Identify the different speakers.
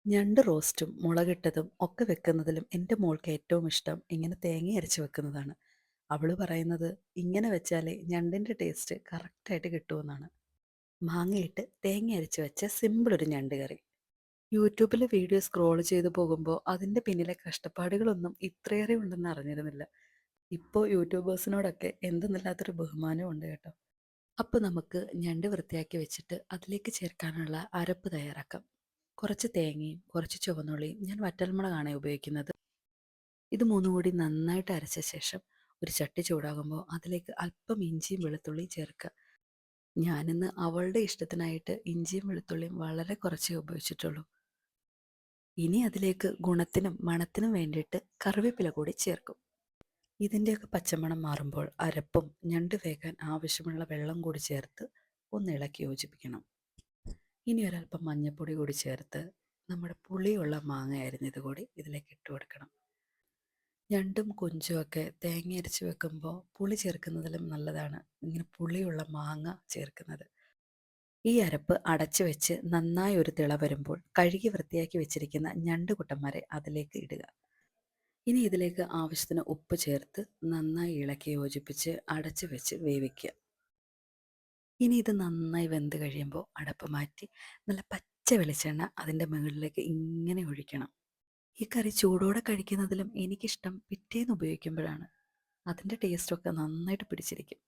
Speaker 1: ഞണ്ട് റോസ്റ്റും മുളകിട്ടതും ഒക്കെ വെക്കുന്നതിലും എൻ്റെ മോൾക്ക് ഏറ്റവും ഇഷ്ടം ഇങ്ങനെ തേങ്ങ അരച്ച് വെക്കുന്നതാണ്. അവൾ പറയുന്നത് ഇങ്ങനെ വെച്ചാലേ ഞണ്ടിൻ്റെ ടേസ്റ്റ് കറക്റ്റായിട്ട് കിട്ടുമെന്നാണ്. മാങ്ങയിട്ട് തേങ്ങ അരച്ച് വെച്ച സിമ്പിൾ ഒരു ഞണ്ട് കറി. യൂട്യൂബിലെ വീഡിയോ സ്ക്രോൾ ചെയ്തു പോകുമ്പോൾ അതിൻ്റെ പിന്നിലെ കഷ്ടപ്പാടുകളൊന്നും ഇത്രയേറെ ഉണ്ടെന്ന് അറിഞ്ഞിരുന്നില്ല. ഇപ്പോൾ യൂട്യൂബേഴ്സിനോടൊക്കെ എന്തെന്നില്ലാത്തൊരു ബഹുമാനവും ഉണ്ട് കേട്ടോ. അപ്പോൾ നമുക്ക് ഞണ്ട് വൃത്തിയാക്കി വെച്ചിട്ട് അതിലേക്ക് ചേർക്കാനുള്ള അരപ്പ് തയ്യാറാക്കാം. കുറച്ച് തേങ്ങയും കുറച്ച് ചുവന്നുള്ളിയും ഞാൻ വറ്റൽമുളകാണ് ഉപയോഗിക്കുന്നത്. ഇത് മൂന്നും കൂടി നന്നായിട്ട് അരച്ച ശേഷം ഒരു ചട്ടി ചൂടാകുമ്പോൾ അതിലേക്ക് അല്പം ഇഞ്ചിയും വെളുത്തുള്ളിയും ചേർക്കുക. ഞാനിന്ന് അവളുടെ ഇഷ്ടത്തിനായിട്ട് ഇഞ്ചിയും വെളുത്തുള്ളിയും വളരെ കുറച്ചേ ഉപയോഗിച്ചിട്ടുള്ളൂ. ഇനി അതിലേക്ക് ഗുണത്തിനും മണത്തിനും വേണ്ടിയിട്ട് കറിവേപ്പില കൂടി ചേർക്കും. ഇതിൻ്റെയൊക്കെ പച്ചമണം മാറുമ്പോൾ അരപ്പും ഞണ്ട് വേകാൻ ആവശ്യമുള്ള വെള്ളം കൂടി ചേർത്ത് ഒന്ന് ഇളക്കി യോജിപ്പിക്കണം. ഇനി ഒരല്പം മഞ്ഞൾപ്പൊടി കൂടി ചേർത്ത് നമ്മുടെ പുളിയുള്ള മാങ്ങ അരിഞ്ഞത് കൂടി ഇതിലേക്ക് ഇട്ട് കൊടുക്കണം. ഞണ്ടും കൊഞ്ചുമൊക്കെ തേങ്ങ അരച്ച് വെക്കുമ്പോൾ പുളി ചേർക്കുന്നതിലും നല്ലതാണ് ഇങ്ങനെ പുളിയുള്ള മാങ്ങ ചേർക്കുന്നത്. ഈ അരപ്പ് അടച്ചു വെച്ച് നന്നായി ഒരു തിള വരുമ്പോൾ കഴുകി വൃത്തിയാക്കി വെച്ചിരിക്കുന്ന ഞണ്ട് കുട്ടന്മാരെ അതിലേക്ക് ഇടുക. ഇനി ഇതിലേക്ക് ആവശ്യത്തിന് ഉപ്പ് ചേർത്ത് നന്നായി ഇളക്കി യോജിപ്പിച്ച് അടച്ചു വെച്ച് വേവിക്കുക. ഇനി ഇത് നന്നായി വെന്ത് കഴിയുമ്പോൾ അടപ്പ് മാറ്റി നല്ല പച്ച വെളിച്ചെണ്ണ അതിൻ്റെ മുകളിലേക്ക് ഇങ്ങനെ ഒഴിക്കണം. ഈ കറി ചൂടോടെ കഴിക്കുന്നതിലും എനിക്കിഷ്ടം പിറ്റേന്ന് ഉപയോഗിക്കുമ്പോഴാണ്. അതിൻ്റെ ടേസ്റ്റൊക്കെ നന്നായിട്ട് പിടിച്ചിരിക്കും.